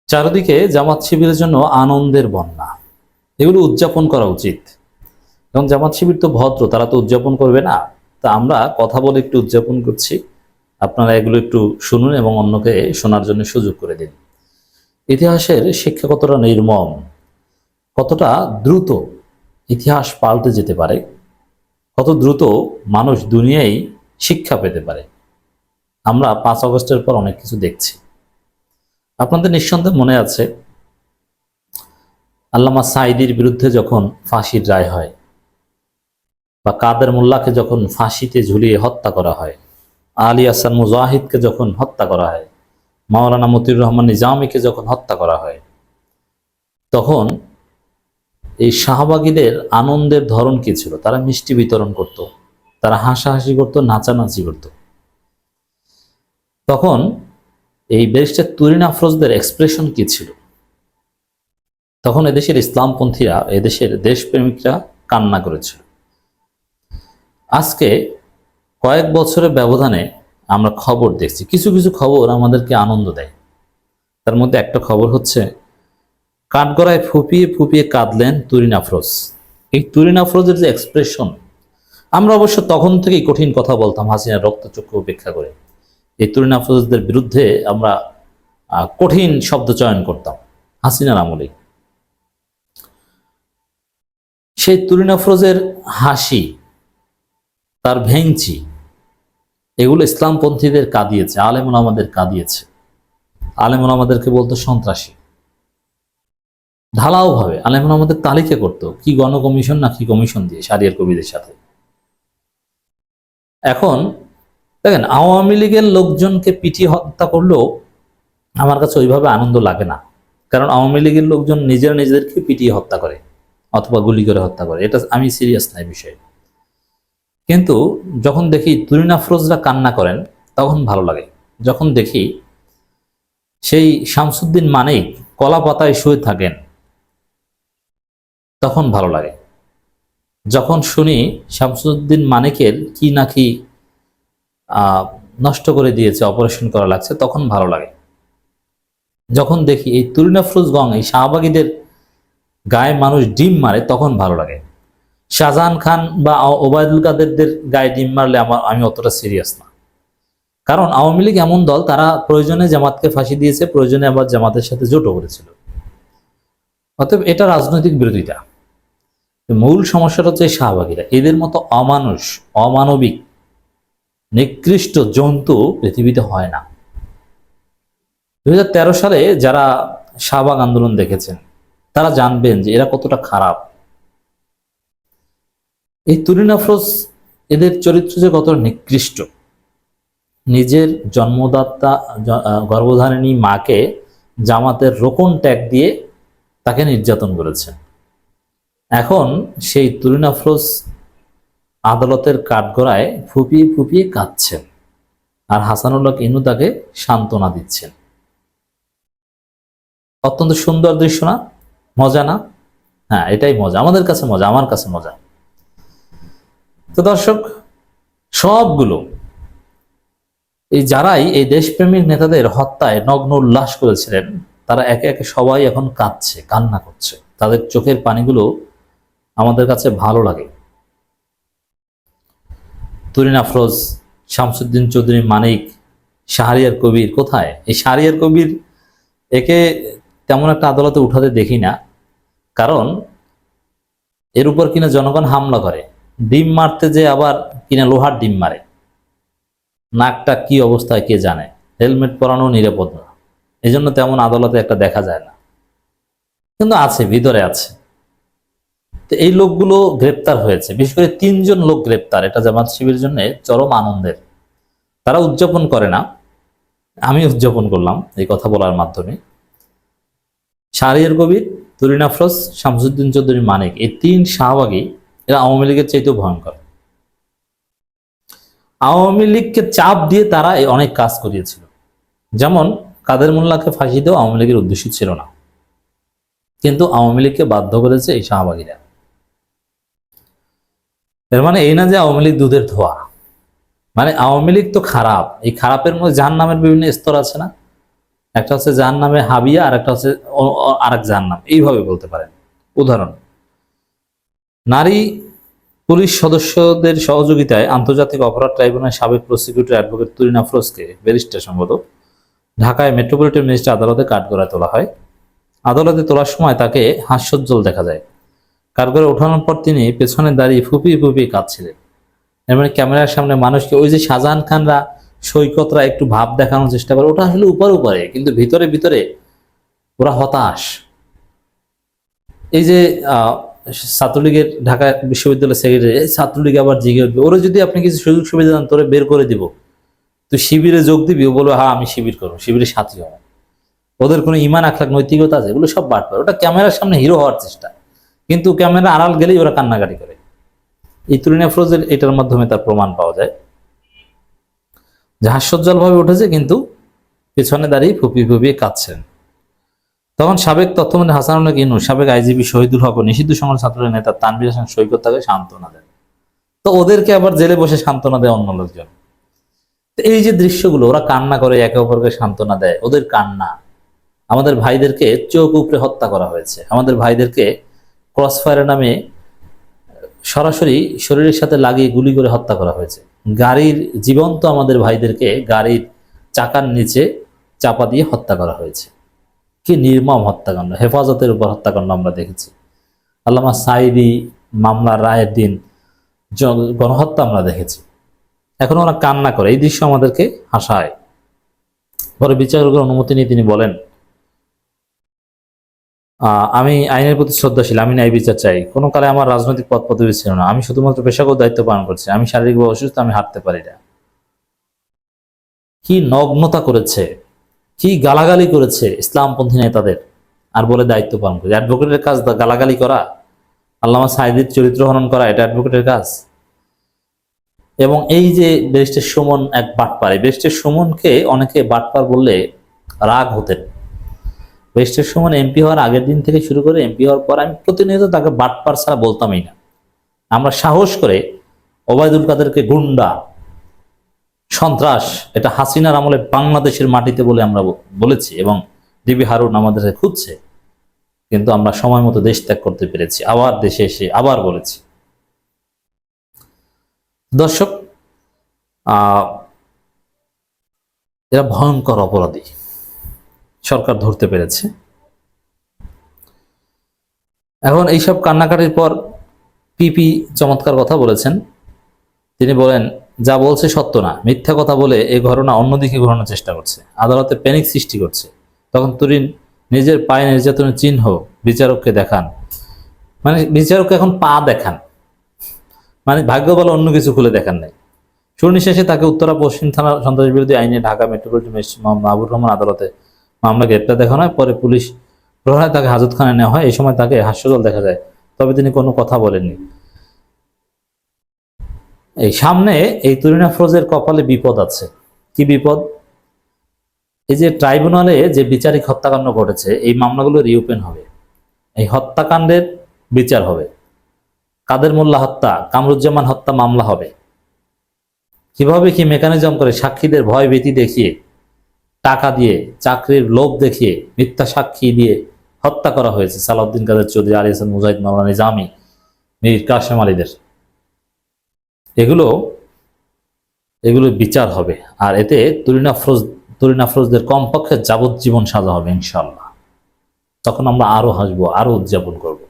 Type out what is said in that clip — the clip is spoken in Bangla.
চারিদিকে জামাত শিবিরের জন্য আনন্দের বন্যা, এগুলো উদযাপন করা উচিত। এবং জামাত শিবির তো ভদ্র, তারা তো উদযাপন করবে না। তা আমরা কথা বলে একটু উদযাপন করছি, আপনারা এগুলো একটু শুনুন এবং অন্যকে শোনার জন্য সুযোগ করে দিন। ইতিহাসের শিক্ষা কতটা নির্মম, কতটা দ্রুত ইতিহাস পাল্টে যেতে পারে, কত দ্রুত মানুষ দুনিয়ায় শিক্ষা পেতে পারে। আমরা 5 আগস্টের পর অনেক কিছু দেখছি। আপনাদের নিঃসন্দেহে মনে আছে আল্লামা সাঈদীর বিরুদ্ধে যখন ফাঁসির রায় হয়, বা কাদের মোল্লাকে যখন ফাঁসিতে ঝুলিয়ে হত্যা করা হয়, আলী আহসান মুজাহিদকে যখন হত্যা করা হয়, মাওলানা মতিউর রহমান নিজামীকে যখন হত্যা করা হয়, তখন এই শাহবাগীদের আনন্দের ধরন কি ছিল? তারা মিষ্টি বিতরণ করত, তারা হাসাহাসি করত, নাচানাচি করত। তখন এই ব্যারিস্টার তুরিন আফরোজদের এক্সপ্রেশন কি ছিল? তখন এদেশের ইসলামপন্থীরা, এদেশের দেশপ্রেমিকরা কান্না করেছিল। আজকে কয়েক বছরের ব্যবধানে আমরা খবর দেখছি, কিছু কিছু খবর আমাদেরকে আনন্দ দেয়। তার মধ্যে একটা খবর হচ্ছে, কাঠগড়ায় ফুপিয়ে ফুপিয়ে কাঁদলেন তুরিন আফরোজ। এই তুরিন আফরোজের যে এক্সপ্রেশন, আমরা অবশ্য তখন থেকেই কঠিন কথা বলতাম হাসিনার রক্তচক্ষু উপেক্ষা করে। এই তুরিন আফরোজদের বিরুদ্ধে আমরা কঠিন শব্দ চয়ন করতাম হাসিনার আমলে। সেই তুরিন আফরোজের হাসি, তার ভেঙচি, এগুলো ইসলামপন্থীদের কাঁদিয়েছে, আলেম ওলামাদের কাঁদিয়েছে। আলেম ওলামাদেরকে বলতো সন্ত্রাসী, ঢালাও ভাবে আলেম ওলামাদের তালিকা করতো, কি গণকমিশন না কি কমিশন দিয়ে শারিয়ার কবিদের সাথে। এখন দেখেন, আওয়ামী লীগের লোকজনকে পিটিয়ে হত্যা করলেও আমার কাছে ওইভাবে আনন্দ লাগে না, কারণ আওয়ামী লীগের লোকজন নিজেদেরকে পিটিয়ে হত্যা করে অথবা গুলি করে হত্যা করে, এটা আমি সিরিয়াস নাই বিষয়ে। কিন্তু যখন দেখি তুরিন আফরোজরা কান্না করেন তখন ভালো লাগে। যখন দেখি সেই শামসুদ্দিন মানিক কলা পাতায় শুয়ে থাকেন তখন ভালো লাগে। যখন শুনি শামসুদ্দিন মানিকের কি নাকি নষ্ট করে দিয়েছে, অপারেশন করা লাগছে, তখন ভালো লাগে। যখন দেখি এই তুরিন আফরোজ গং, এই শাহবাগীদের গায়ে মানুষ ডিম মারে, তখন ভালো লাগে। শাহজাহান খান বা ওবায়দুল কাদেরদের গায়ে ডিম মারলে আমি অতটা সিরিয়াস না, কারণ আওয়ামী লীগ এমন দল, তারা প্রয়োজনে জামাতকে ফাঁসি দিয়েছে, প্রয়োজনে আবার জামাতের সাথে জোটও করেছিল। অতএব এটা রাজনৈতিক বিরোধিতা। মূল সমস্যাটা হচ্ছে শাহবাগীরা, এদের মতো অমানুষ, অমানবিক, নিকৃষ্ট জন্তু পৃথিবীতে হয় না। 2013 সালে যারা শাহবাগ আন্দোলন দেখেছেন তারা জানবেন যে এরা কতটা খারাপ। এই তুরিন আফরোজ, এদের চরিত্র যে কতটা নিকৃষ্ট। নিজের জন্মদাতা গর্ভধারিণী মাকে জামাতের রোকন ট্যাগ দিয়ে তাকে নির্যাতন করেছে। এখন সেই তুরিন আফরোজ আদালতের কাঠগড়ায় ফুপিয়ে ফুপিয়ে কাঁদছেন, আর হাসানুল্লাহ ইনু তাকে সান্ত্বনা দিচ্ছেন। অত্যন্ত সুন্দর দৃশ্য না? মজা না? হ্যাঁ, এটাই মজা, আমাদের কাছে মজা, আমার কাছে মজা। তো দর্শক, সবগুলো এই যারাই এই দেশপ্রেমিক নেতাদের হত্যায় নগ্ন উল্লাস করেছিলেন, তারা একে একে সবাই এখন কাঁদছে, কান্না করছে। তাদের চোখের পানিগুলো আমাদের কাছে ভালো লাগে। তুরিন আফরোজ, শামসুদ্দিন চৌধুরী মানিক, শাহরিয়ার কবির কোথায়? এই শাহরিয়ার কবির, একে তেমন একটা আদালতে উঠাতে দেখি না, কারণ এর উপর কিনা জনগণ হামলা করে। ডিম মারতে যে আবার কিনা লোহার ডিম মারে, নাকটা কি অবস্থায় কে জানে। হেলমেট পরানো নিরাপদ না, এই জন্য তেমন আদালতে একটা দেখা যায় না, কিন্তু আছে, ভিতরে আছে। তো এই লোকগুলো গ্রেপ্তার হয়েছে, বিশেষ করে 3 জন লোক গ্রেপ্তার, এটা জামাত শিবিরের জন্য চরম আনন্দের। তারা উদযাপন করে না, আমি উদযাপন করলাম এই কথা বলার মাধ্যমে। শাহরিয়ার কবির, তুরিন আফরোজ, শামসুদ্দিন চৌধুরী মানিক, এই 3 শাহবাগী, এরা আওয়ামী লীগের চাইতেও ভয়ঙ্কর। আওয়ামী লীগকে চাপ দিয়ে তারা এই অনেক কাজ করিয়েছিল। যেমন কাদের মোল্লাকে ফাঁসি দেওয়া আওয়ামী লীগের উদ্দেশ্য ছিল না, কিন্তু আওয়ামী লীগকে বাধ্য করেছে এই শাহবাগীরা। এর মানে এই না যে আওয়ামী লীগ দুধের ধোয়া। মানে আওয়ামী লীগ তো খারাপ, এই খারাপের মধ্যে জাহান্নামের বিভিন্ন স্তর আছে না? একটা হচ্ছে জাহান্নামে হাবিয়া, আর একটা হচ্ছে আরেক জাহান্নাম, এইভাবে বলতে পারেন। উদাহরণ, নারী পুলিশ সদস্যদের সহযোগিতায় আন্তর্জাতিক অপরাধ ট্রাইব্যুনালের সাবেক প্রসিকিউটর অ্যাডভোকেট তুরিন আফরোজকে, ব্যারিস্টার সম্ভবত, ঢাকায় মেট্রোপলিটন ম্যাজিস্ট্রেট আদালতে কাঠগড়ায় তোলা হয়। আদালতে তোলার সময় তাকে হাস্যোজ্জ্বল দেখা যায়। কাঠগড়ে ওঠানোর পর তিনি পেছনে দাঁড়িয়ে ফুপিয়ে ফুপিয়ে কাঁদছিলেন। এর মানে ক্যামেরার সামনে মানুষকে, ওই যে শাহজাহান খানরা, সৈকতরা একটু ভাব দেখানোর চেষ্টা করে, ওটা আসলে উপরে উপরে, কিন্তু ভিতরে ভিতরে ওরা হতাশ। এই যে ছাত্রলীগের ঢাকা বিশ্ববিদ্যালয়ের সেক্রেটারি, ছাত্রলীগ আবার জিগে উঠবে, ওরা যদি আপনি কিছু সুযোগ সুবিধা দেন তোরে বের করে দিব, তুই শিবিরে যোগ দিবি, ও বলবো হ্যাঁ আমি শিবির করবো, শিবিরের সাথী হবো। ওদের কোনো ইমান আখলাক নৈতিকতা আছে? এগুলো সব বাদ পায়। ওটা ক্যামেরার সামনে হিরো হওয়ার চেষ্টা, কিন্তু ক্যামেরা আড়াল গেলেই ওরা কান্নাকাটি করে। এই তুরিন আফরোজের এটার মাধ্যমে তার প্রমাণ পাওয়া যায় যে হাস্যোজ্জ্বল ভাবে উঠেছে, কিন্তু পেছনে দাঁড়িয়ে ফুপিয়ে ফুপিয়ে কাঁদছেন। তখন সাবেক তথ্যমন্ত্রী হাসানুল্লাহ ইউনূস, সাবেক আইজিপি শহীদুল হক ও নিষিদ্ধ সংগ্রাম ছাত্রলীগের নেতা তানভীর হাসান সৈকত তাকে সান্ত্বনা দেন। তো ওদেরকে আবার জেলে বসে সান্ত্বনা দেয় অন্য লোকজন। তো এই যে দৃশ্যগুলো, ওরা কান্না করে, একে অপরকে সান্ত্বনা দেয়, ওদের কান্না। আমাদের ভাইদেরকে চোখ উপড়ে হত্যা করা হয়েছে, আমাদের ভাইদেরকে ক্রসফায়ারের নামে সরাসরি শরীরের সাথে লাগিয়ে গুলি করে হত্যা করা হয়েছে। গাড়ির জীবন্ত আমাদের ভাইদেরকে গাড়ির চাকার নিচে চাপা দিয়ে হত্যা করা হয়েছে। কি নির্মম হত্যাকাণ্ড! হেফাজতের উপর হত্যাকাণ্ড আমরা দেখেছি। আল্লামা সাঈদী মামলার রায়ের দিন গণহত্যা আমরা দেখেছি। এখন ওরা কান্না করে, এই দৃশ্য আমাদেরকে হাসায়। পরে বিচারকের অনুমতি নিয়ে তিনি বলেন, আমি আইনের প্রতি শ্রদ্ধাশীল, আমি ন্যায় বিচার চাই। কোনো কালে আমার রাজনৈতিক পদ পদবি ছিল না, আমি শুধুমাত্র পেশাগত দায়িত্ব পালন করছি। আমি শারীরিকভাবে অসুস্থ, আমি হাঁটতে পারি না। কি নগ্নতা করেছে, কি গালাগালি করেছে ইসলামপন্থী নেতাদের, আর বলে দায়িত্ব পালন করে। অ্যাডভোকেটের কাজ গালাগালি করা, আল্লামা সাঈদীর চরিত্র হনন করা, এটা অ্যাডভোকেটের কাজ। এবং এই যে ব্যারিস্টার সুমন এক বাটপার, এই ব্যারিস্টার সুমনকে অনেকে বাটপার বললে রাগ হতেন। ব্যারিস্টার সুমন এমপি হওয়ার আগের দিন থেকে শুরু করে এমপি হওয়ার পর আমি প্রতিনিয়ত তাকে বাটপার ছাড়া বলতামই না। আমরা সাহস করে ওবায়দুল কাদেরকে গুন্ডা, সন্ত্রাস, এটা হাসিনার আমলে বাংলাদেশের মাটিতে বলে আমরা বলেছি, এবং ডিবি হারুন আমাদের খুঁজছে, কিন্তু আমরা সময় মতো দেশ ত্যাগ করতে পেরেছি। আবার দেশে এসে আবার বলেছি। দর্শক, এরা ভয়ঙ্কর অপরাধী, সরকার ধরতে পেরেছে। এখন এইসব কান্নাকাটির পর পিপি চমৎকার কথা বলেছেন। তিনি বলেন, যা বলছে সত্য না, মিথ্যা কথা বলে এই ঘটনা অন্যদিকে ঘোরানোর চেষ্টা করছে, আদালতে প্যানিক সৃষ্টি করছে। তখন তুরিন নিজের পায়ে নির্যাতনের চিহ্ন বিচারককে দেখান। মানে বিচারককে এখন পা দেখান, মানে ভাগ্য বলে অন্য কিছু খুলে দেখান নাই। শুনানি শেষে তাকে উত্তরা পশ্চিম থানার সন্ত্রাস বিরোধী আইনে ঢাকা মেট্রোপলিটন ম্যাজিস্ট্রেট মাহবুবুর রহমান আদালতে মামলা গ্রেপ্তার দেখানো হয়। পরে পুলিশ প্রহরায় তাকে হাজতখানায় নেওয়া হয়। এই সময় তাকে হাস্যজ্জ্বল দেখা যায়, তবে তিনি কোনো কথা বলেননি। এই সামনে এই তুরিন আফরোজের কপালে বিপদ আছে। কি বিপদ? এই যে ট্রাইব্যুনালে যে বিচারিক হত্যাকাণ্ড ঘটেছে, এই মামলাগুলো রিওপেন হবে, এই হত্যাকাণ্ডের বিচার হবে। কাদের মোল্লা হত্যা, কামরুজ্জামান হত্যা মামলা হবে। কিভাবে কি মেকানিজম করে সাক্ষীদের ভয় ভীতি দেখিয়ে, টাকা দিয়ে, চাকরির লোভ দেখিয়ে, মিথ্যা সাক্ষী দিয়ে হত্যা করা হয়েছে সালাউদ্দিন কাদের চৌধুরী, আলী হাসান মুজাহিদ, মাওলানা নিজামী, মীর কাসেম আলীদের। এগুলো বিচার হবে, আর এতে তুরিন আফরোজদের কমপক্ষে যাবজ্জীবন সাজা হবে ইনশাল্লাহ। তখন আমরা আরো হাসবো, আরো উদযাপন করব।